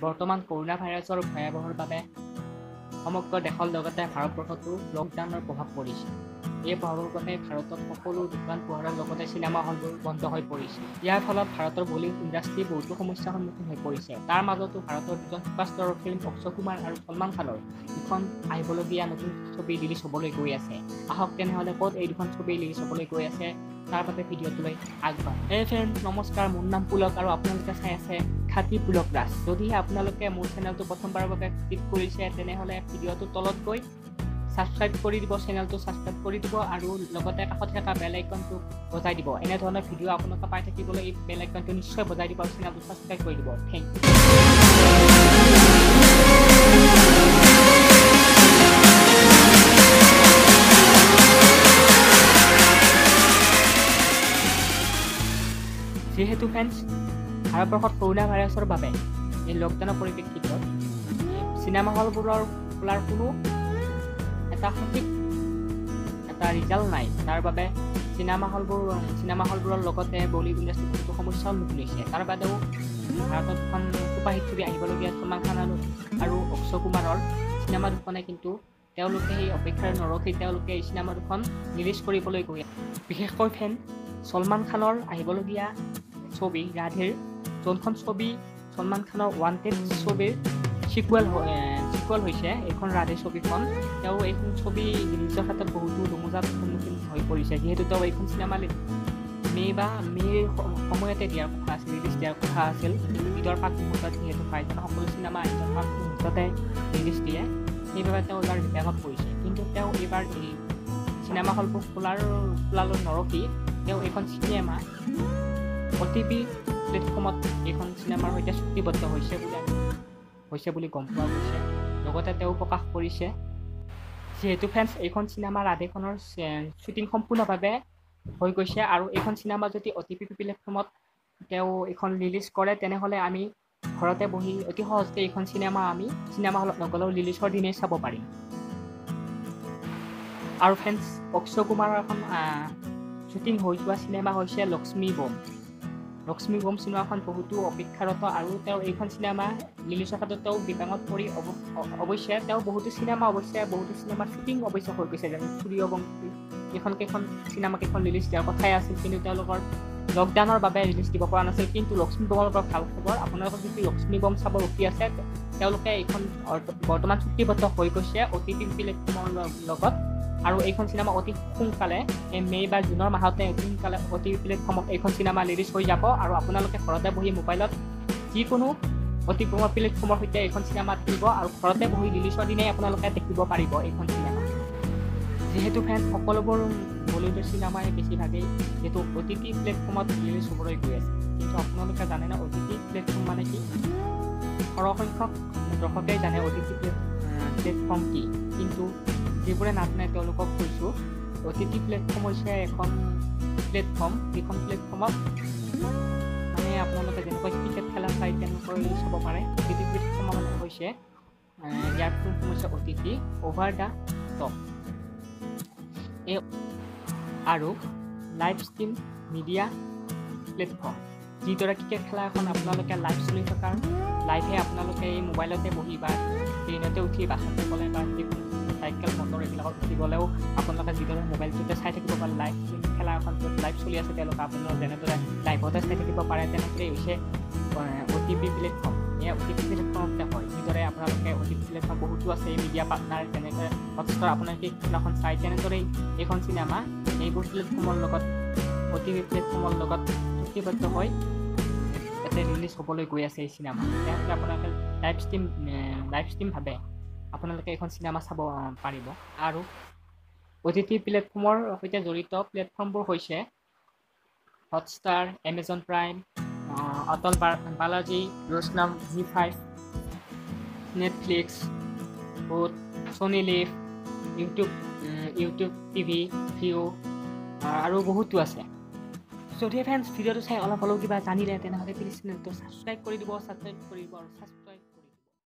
বৰ্তমান কৰোনা ভাইৰাছৰ ভয়াৱহৰ বাবে সমগ্ৰ দেশৰ লগতে ভাৰতবৰ্ষতো লকডাউনৰ প্ৰভাৱ পৰিছে। এই প্ৰভাৱৰ বাবে ভাৰতত সকলো দোকান পোহাৰৰ লগতে চিনেমা হলবোৰ বন্ধ হৈ পৰিছে। ইয়াৰ ফলত ভাৰতৰ বলিউড ইণ্ডাষ্ট্ৰী বহুতো সমস্যাৰ সন্মুখীন হৈ পৰিছে। তাৰ মাজতো ভাৰতৰ দুজন ছুপাৰষ্টাৰৰ ফিল্ম অক্ষয় কুমাৰ আৰু সলমান খানৰ দুখন আহিবলগীয়া নতুন ছবি ৰিলিজ হ'বলৈ গৈ আছে। আহক তেনেহ'লে ক'ত এই দুখন ছবি ৰিলিজ হ'বলৈ গৈ আছে তাৰ বাবে ভিডিঅ'টোলৈ আগবাঢ়ো। ফ্ৰেণ্ড নমস্কাৰ, মোৰ নাম পুলক আৰু আপোনালোকে চাই আছে খাতি পুলক ৰাজ। যদিহে আপোনালোকে মোৰ চেনেলটো প্ৰথমবাৰৰ বাবে ক্লিক কৰিছে তেনেহ'লে ভিডিঅ'টো তলত গৈ ছাবস্ক্ৰাইব কৰি দিব, চেনেলটো ছাবস্ক্ৰাইব কৰি দিব আৰু লগতে কাষত থকা বেল আইকনটো বজাই দিব। এনেধৰণৰ ভিডিঅ' আপোনালোকে পাই থাকিবলৈ এই বেল আইকনটো নিশ্চয় বজাই দিব আৰু চেনেলটো ছাবস্ক্ৰাইব কৰি দিব। Thank you. যিহেতু ফ্ৰেণ্ডছ ভাৰতবৰ্ষত কৰোনা ভাইৰাছৰ বাবে এই লকডাউনৰ পৰিপ্ৰেক্ষিতত চিনেমা হলবোৰৰ খোলাৰ কোনো এটা সঠিক ৰিজাল্ট নাই। তাৰ বাবে চিনেমা হলবোৰৰ লগতে বলিউড ইণ্ডাষ্ট্ৰী বহুতো সমস্যাৰ সন্মুখীন হৈছে। তাৰ বাদেও ভাৰতত এখন ছুপাৰহিট ছবি আহিবলগীয়া সলমান খান আৰু অক্ষয় কুমাৰৰ চিনেমা দুখনে কিন্তু তেওঁলোকে সেই অপেক্ষাৰ নৰখি তেওঁলোকে এই চিনেমা দুখন ৰিলিজ কৰিবলৈ গৈ আছে। বিশেষকৈ সলমান খানৰ আহিবলগীয়া ছবি ৰাধেৰ, যোনখন ছবি সলমান খানৰ ৱান্টেড ছবিৰ চিকুৱেল হৈছে এইখন ৰাধে ছবিখন। তেওঁ এইখন ছবি ৰিলিজৰ ক্ষেত্ৰত বহুতো দুমোজাৰ সন্মুখীন হৈ পৰিছে। যিহেতু তেওঁ এইখন চিনেমা মে'ৰ সময়তে ৰিলিজ দিয়াৰ কথা আছিল। ঈদৰ পাক মুহূৰ্তত যিহেতু ভাইজান সকলো চিনেমা ঈদৰ পাক মুহূৰ্ততে ৰিলিজ দিয়ে, সেইবাবে তেওঁ এইবাৰ বিপাঙত পৰিছে। কিন্তু তেওঁ এইবাৰ এই চিনেমা হলবোৰ খোলালৈ নৰখি তেওঁ এইখন চিনেমা OTT প্লেটফৰ্মত এইখন চিনেমাৰ সৈতে চুক্তিবদ্ধ হৈছে বুলি গম পোৱা গৈছে। লগতে তেওঁ প্ৰকাশ কৰিছে যিহেতু ফ্ৰেণ্ডছ এইখন চিনেমা ৰাধেখনৰ শ্বুটিং সম্পূৰ্ণভাৱে হৈ গৈছে আৰু এইখন চিনেমা যদি OTT প্লেটফৰ্মত তেওঁ এইখন ৰিলিজ কৰে তেনেহ'লে আমি ঘৰতে বহি অতি সহজতে এইখন চিনেমা আমি চিনেমা হলত নগ'লেও ৰিলিজৰ দিনেই চাব পাৰিম। আৰু ফ্ৰেণ্ডছ অক্ষয় কুমাৰৰ এখন শ্বুটিং হৈ যোৱা চিনেমা হৈছে লক্ষ্মী বম চিনেমাখন বহুতো অপেক্ষাৰত আৰু তেওঁ এইখন চিনেমা ৰিলিজৰ ক্ষেত্ৰত তেওঁ বিপাঙত পৰি অৱশ্যে তেওঁ বহুতো চিনেমাৰ শ্বুটিং অৱশ্যে হৈ গৈছে। যেনে সূৰ্যবংশী কেইখন ৰিলিজ দিয়াৰ কথাই আছিল, কিন্তু তেওঁলোকৰ লকডাউনৰ বাবে ৰিলিজ দিব পৰা নাছিল। কিন্তু লক্ষ্মী বমৰ পৰা ভাল খবৰ, আপোনালোকক যদি লক্ষ্মী বম চাব ৰখি আছে তেওঁলোকে এইখন বৰ্তমান চুক্তিবদ্ধ হৈ গৈছে OTT প্লেটফৰ্মৰ লগত আৰু এইখন চিনেমা অতি সোনকালে মে' বা জুনৰ মাহতে অতি সোনকালে OTT প্লেটফৰ্মত এইখন চিনেমা ৰিলিজ হৈ যাব আৰু আপোনালোকে ঘৰতে বহি মোবাইলত যিকোনো OTT প্লেটফৰ্মৰ সৈতে এইখন চিনেমা দেখিব আৰু ঘৰতে বহি ৰিলিজৰ দিনাই আপোনালোকে দেখিব পাৰিব এইখন চিনেমা। যিহেতু ফ্ৰেণ্ডছ সকলোবোৰ বলিউডৰ চিনেমাই বেছিভাগেই যিহেতু OTT প্লেটফৰ্মত ৰিলিজ হ'বলৈ গৈ আছে। কিন্তু আপোনালোকে জানে না OTT প্লেটফৰ্ম মানে কি? সৰহসংখ্যক দৰ্শকেই জানে OTT প্লেটফৰ্ম কি, কিন্তু যিবোৰে নাজানে তেওঁলোকক কৈছোঁ OTT প্লেটফৰ্ম হৈছে এখন প্লেটফৰ্ম, যিখন প্লেটফৰ্মত মানে আপোনালোকে যেনেকৈ ক্ৰিকেট খেলা চাই তেনেকৈ চাব পাৰে। OTT প্লেটফৰ্ম মানে হৈছে ইয়াৰ প্লেটফৰ্ম হৈছে OTT অভাৰ দ্য টপ আৰু লাইভ ষ্ট্ৰীম মিডিয়া প্লেটফৰ্ম। যিদৰে ক্ৰিকেট খেলা এখন আপোনালোকে লাইভ চলি থকাৰ লাইভে আপোনালোকে এই মোবাইলতে বহি বা ট্ৰেইনতে উঠি বাছতে গ'লে বা চাইকেল মটৰ এইবিলাকত উঠি গ'লেও আপোনালোকে যিদৰে মোবাইলটোতে চাই থাকিব পাৰে লাইভ খেলা এখন য'ত লাইভ চলি আছে তেওঁলোকে আপোনালোকে যেনেদৰে লাইভতে চাই থাকিব পাৰে তেনেদৰেই হৈছে OTT প্লেটফৰ্ম। এই OTT প্লেটফৰ্মতে হয়। যিদৰে আপোনালোকে OTT প্লেটফৰ্ম বহুতো আছে এই মিডিয়া পাৰ্টনাৰ, যেনেদৰে হটষ্টাৰ আপোনালোকে খেলাখন চাই তেনেদৰেই এইখন চিনেমা এইবোৰ প্লেটফৰ্মৰ লগত OTT প্লেটফৰ্মৰ লগত চুক্তিবদ্ধ হৈ ইয়াতে ৰিলিজ হ'বলৈ গৈ আছে এই চিনেমা। তেনেহ'লে আপোনালোকে লাইভ ষ্ট্ৰীমভাৱে আপোনালোকে এইখন চিনেমা চাব পাৰিব। আৰু OTT প্লেটফৰ্মৰ সৈতে জড়িত প্লেটফৰ্মবোৰ হৈছে হটষ্টাৰ, এমেজন প্ৰাইম, অটল বালাজী, ৰচনাম, Zee5, Netflix, Sony Liv, YouTube TV, ভিঅ' আৰু বহুতো আছে। যদি ফ্ৰেণ্ডছ ভিডিঅ'টো চাই অলপ হ'লেও কিবা জানিলে তেনেহ'লে প্লিজ চেনেলটো ছাবস্ক্ৰাইব কৰি দিব আৰু